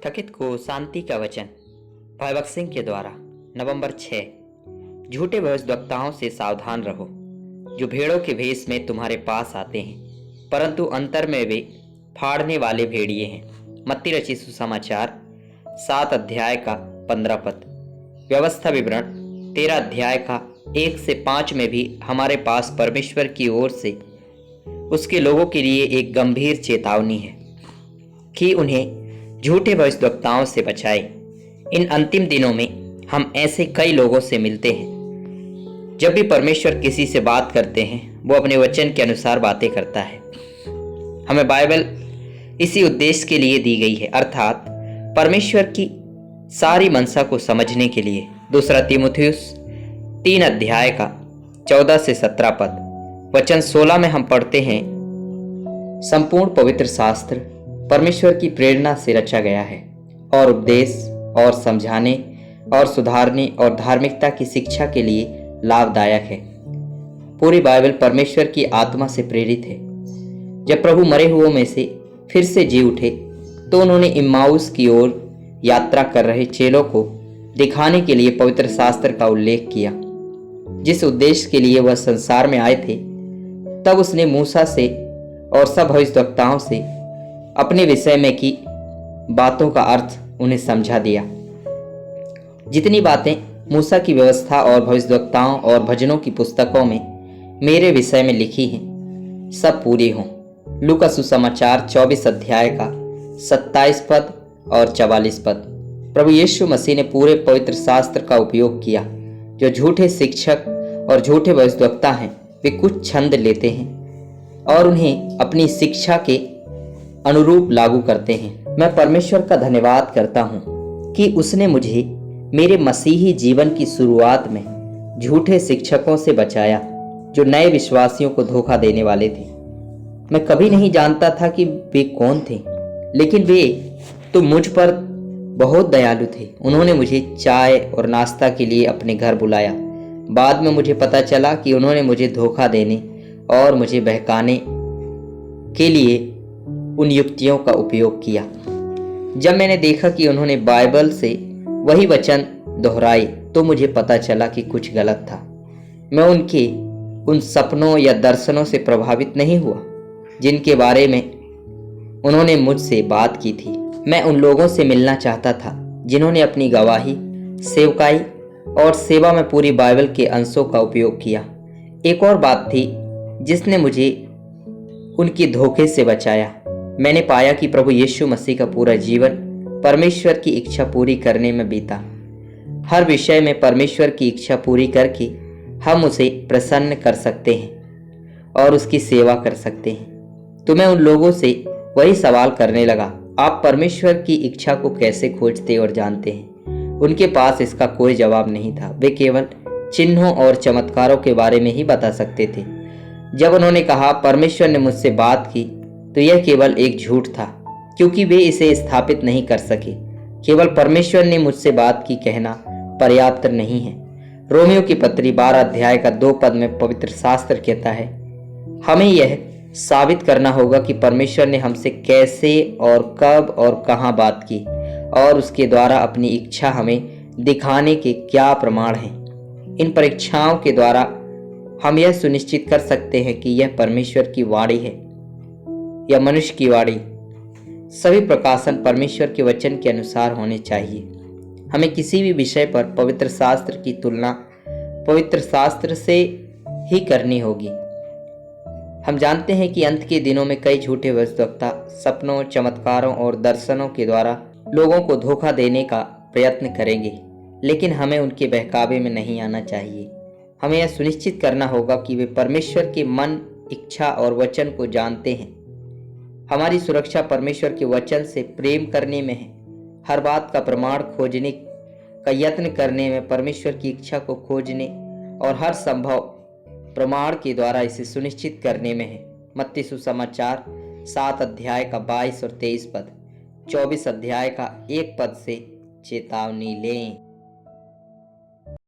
थकित को शांति का वचन। भगत सिंह के द्वारा। नवंबर 6। झूठे भविष्यवक्ताओं से सावधान रहो, जो भेड़ों के भेष में तुम्हारे पास आते हैं, परंतु अंतर में वे फाड़ने वाले भेड़िए हैं। मत्ती रचित सुसमाचार 7 अध्याय का 15 पद। व्यवस्था विवरण 13 अध्याय का 1 से 5 में भी हमारे पास परमेश्वर की ओर से उसके लोगों के लिए एक गंभीर चेतावनी है कि उन्हें झूठे भविष्यवक्ताओं से बचाए। इन अंतिम दिनों में हम ऐसे कई लोगों से मिलते हैं। जब भी परमेश्वर किसी से बात करते हैं, वो अपने वचन के अनुसार बातें करता है। हमें बाइबल इसी उद्देश्य के लिए दी गई है, अर्थात परमेश्वर की सारी मनसा को समझने के लिए। दूसरा तीमुथियुस 3 अध्याय का 14 से 17 पद। वचन 16 में हम पढ़ते हैं, संपूर्ण पवित्र शास्त्र परमेश्वर की प्रेरणा से रचा गया है और उपदेश और समझाने और सुधारने और धार्मिकता की शिक्षा के लिए लाभदायक है। पूरी बाइबल परमेश्वर की आत्मा से प्रेरित है। जब प्रभु मरे हुओं में से फिर से जी उठे, तो उन्होंने इम्माउस की ओर यात्रा कर रहे चेलों को दिखाने के लिए पवित्र शास्त्र का उल्लेख किया। जिस उद्देश्य के लिए वह संसार में आए थे, तब उसने मूसा से और सब भविष्यवक्ताओं से अपने विषय में की बातों का अर्थ उन्हें समझा दिया। जितनी बातें मूसा की व्यवस्था और भविष्यवक्ताओं और भजनों की पुस्तकों में मेरे विषय में लिखी हैं, सब पूरी हों। लूका सुसमाचार 24 अध्याय का 27 पद और 44 पद। प्रभु यीशु मसीह ने पूरे पवित्र शास्त्र का उपयोग किया। जो झूठे शिक्षक और झूठे भविष्यवक्ता हैं, वे कुछ छंद लेते हैं और उन्हें अपनी शिक्षा के अनुरूप लागू करते हैं। मैं परमेश्वर का धन्यवाद करता हूँ कि उसने मुझे मेरे मसीही जीवन की शुरुआत में झूठे शिक्षकों से बचाया, जो नए विश्वासियों को धोखा देने वाले थे। मैं कभी नहीं जानता था कि वे कौन थे, लेकिन वे तो मुझ पर बहुत दयालु थे। उन्होंने मुझे चाय और नाश्ता के लिए अपने घर बुलाया। बाद में मुझे पता चला कि उन्होंने मुझे धोखा देने और मुझे बहकाने के लिए उन युक्तियों का उपयोग किया। जब मैंने देखा कि उन्होंने बाइबल से वही वचन दोहराए, तो मुझे पता चला कि कुछ गलत था। मैं उनके उन सपनों या दर्शनों से प्रभावित नहीं हुआ जिनके बारे में उन्होंने मुझसे बात की थी। मैं उन लोगों से मिलना चाहता था जिन्होंने अपनी गवाही, सेवकाई और सेवा में पूरी बाइबल के अंशों का उपयोग किया। एक और बात थी जिसने मुझे उनकी धोखे से बचाया। मैंने पाया कि प्रभु यीशु मसीह का पूरा जीवन परमेश्वर की इच्छा पूरी करने में बीता। हर विषय में परमेश्वर की इच्छा पूरी करके हम उसे प्रसन्न कर सकते हैं और उसकी सेवा कर सकते हैं। तो मैं उन लोगों से वही सवाल करने लगा, आप परमेश्वर की इच्छा को कैसे खोजते और जानते हैं? उनके पास इसका कोई जवाब नहीं था। वे केवल चिन्हों और चमत्कारों के बारे में ही बता सकते थे। जब उन्होंने कहा परमेश्वर ने मुझसे बात की, तो यह केवल एक झूठ था, क्योंकि वे इसे स्थापित नहीं कर सके। केवल परमेश्वर ने मुझसे बात की कहना पर्याप्त नहीं है। रोमियो की पत्री 12 अध्याय का 2 पद में पवित्र शास्त्र कहता है, हमें यह साबित करना होगा कि परमेश्वर ने हमसे कैसे और कब और कहां बात की, और उसके द्वारा अपनी इच्छा हमें दिखाने के क्या प्रमाण हैं। इन परीक्षाओं के द्वारा हम यह सुनिश्चित कर सकते हैं कि यह परमेश्वर की वाणी है या मनुष्य की वाणी। सभी प्रकाशन परमेश्वर के वचन के अनुसार होने चाहिए। हमें किसी भी विषय पर पवित्र शास्त्र की तुलना पवित्र शास्त्र से ही करनी होगी। हम जानते हैं कि अंत के दिनों में कई झूठे भविष्यवक्ता सपनों, चमत्कारों और दर्शनों के द्वारा लोगों को धोखा देने का प्रयत्न करेंगे, लेकिन हमें उनके बहकावे में नहीं आना चाहिए। हमें यह सुनिश्चित करना होगा कि वे परमेश्वर के मन, इच्छा और वचन को जानते हैं। हमारी सुरक्षा परमेश्वर के वचन से प्रेम करने में है। हर बात का प्रमाण खोजने का यत्न करने में, परमेश्वर की इच्छा को खोजने और हर संभव प्रमाण के द्वारा इसे सुनिश्चित करने में है। मत्ती सुसमाचार 7 अध्याय का 22 और 23 पद। 24 अध्याय का 1 पद से चेतावनी लें।